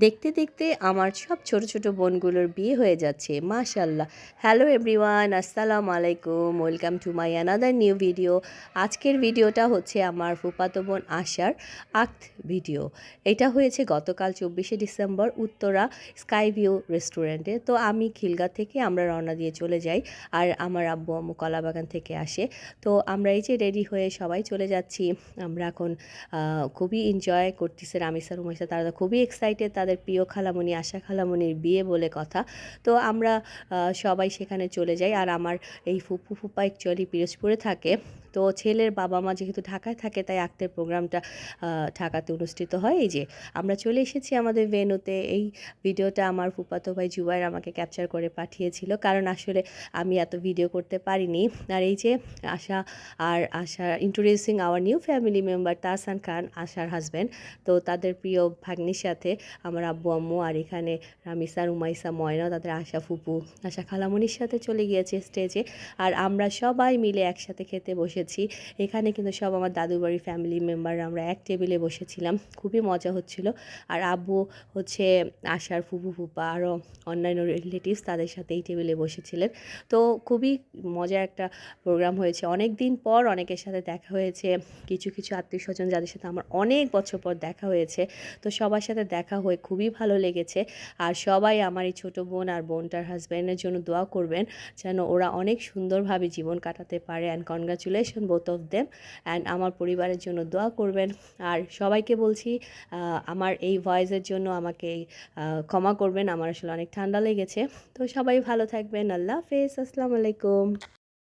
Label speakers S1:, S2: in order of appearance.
S1: দেখতে দেখতে আমার সব ছোট ছোট বোনগুলোর বিয়ে হয়ে যাচ্ছে মাশাল্লাহ। হ্যালো এভরিওয়ান, আসসালামু আলাইকুম, welcome to my another new video. আজকের ভিডিওটা হচ্ছে আমার ফুফাতো বোন আশার আক্ত ভিডিও। এটা হয়েছে গতকাল 24শে ডিসেম্বর উত্তরা স্কাই ভিউ রেস্টুরেন্টে। তো আমি খিলগা থেকে আমরা রওনা দিয়ে চলে যাই, আর আমার আব্বু আম্মু কলাবাগান থেকে আসে। তো আমরা এই যে রেডি হয়ে সবাই চলে যাচ্ছি। আমরা এখন খুবই এনজয় করতেছে রামিসা রুমাইসা, তারা তো খুবই এক্সাইটেড, তাদের প্রিয় খালামণি আশা খালামণির বিয়ে বলে কথা। তো আমরা সবাই সেখানে চলে যাই। আর আমার এই ফুপু ফুপা অ্যাকচুয়ালি পিরোজপুরে থাকে, তো ছেলের বাবা মা যেহেতু ঢাকায় থাকে তাই আক্তের প্রোগ্রামটা ঢাকাতে অনুষ্ঠিত হয়। এই যে আমরা চলে এসেছি আমাদের ভেন্যুতে। এই ভিডিওটা আমার ফুপাতো ভাই জুবাইর আমাকে ক্যাপচার করে পাঠিয়েছিল, কারণ আসলে আমি এত ভিডিও করতে পারিনি। আর এই যে Asha introducing our new family member Tahsan Khan, আশার হাজব্যান্ড। তো তাদের প্রিয় ভাগ্নির সাথে আমার আব্বু আম্মু, আর এখানে রামিসা রুমাইসা ময়না তাদের আশা ফুপু আশা খালামণির সাথে চলে গিয়েছে স্টেজে। আর আমরা সবাই মিলে একসাথে খেতে বসেছি। এখানে কিন্তু সব আমার দাদুর বাড়ির ফ্যামিলি মেম্বার, আমরা এক টেবিলে বসেছিলাম, খুবই মজা হচ্ছিল। আর আব্বু হচ্ছে আশার ফুপু ফুপা আরও অন্যান্য রিলেটিভস তাদের সাথে এই টেবিলে বসেছিলেন। তো খুবই মজার একটা প্রোগ্রাম হয়েছে। অনেক দিন পর অনেকের সাথে দেখা হয়েছে, কিছু কিছু আত্মীয় স্বজন যাদের সাথে আমার অনেক বছর পর দেখা হয়েছে। তো সবার সাথে দেখা হয়ে খুবই ভালো লেগেছে। আর সবাই আমার এই ছোটো বোন আর বোনটার হাজব্যান্ডের জন্য দোয়া করবেন, যেন ওরা অনেক সুন্দরভাবে জীবন কাটাতে পারে। And congratulation both of them. And আমার পরিবারের জন্য দোয়া করবেন। আর সবাইকে বলছি আমার এই ভয়েসের জন্য আমাকে ক্ষমা করবেন, আমার আসলে অনেক ঠান্ডা লেগেছে। তো সবাই ভালো থাকবেন, আল্লাহ হাফেজ, আসসালামু আলাইকুম।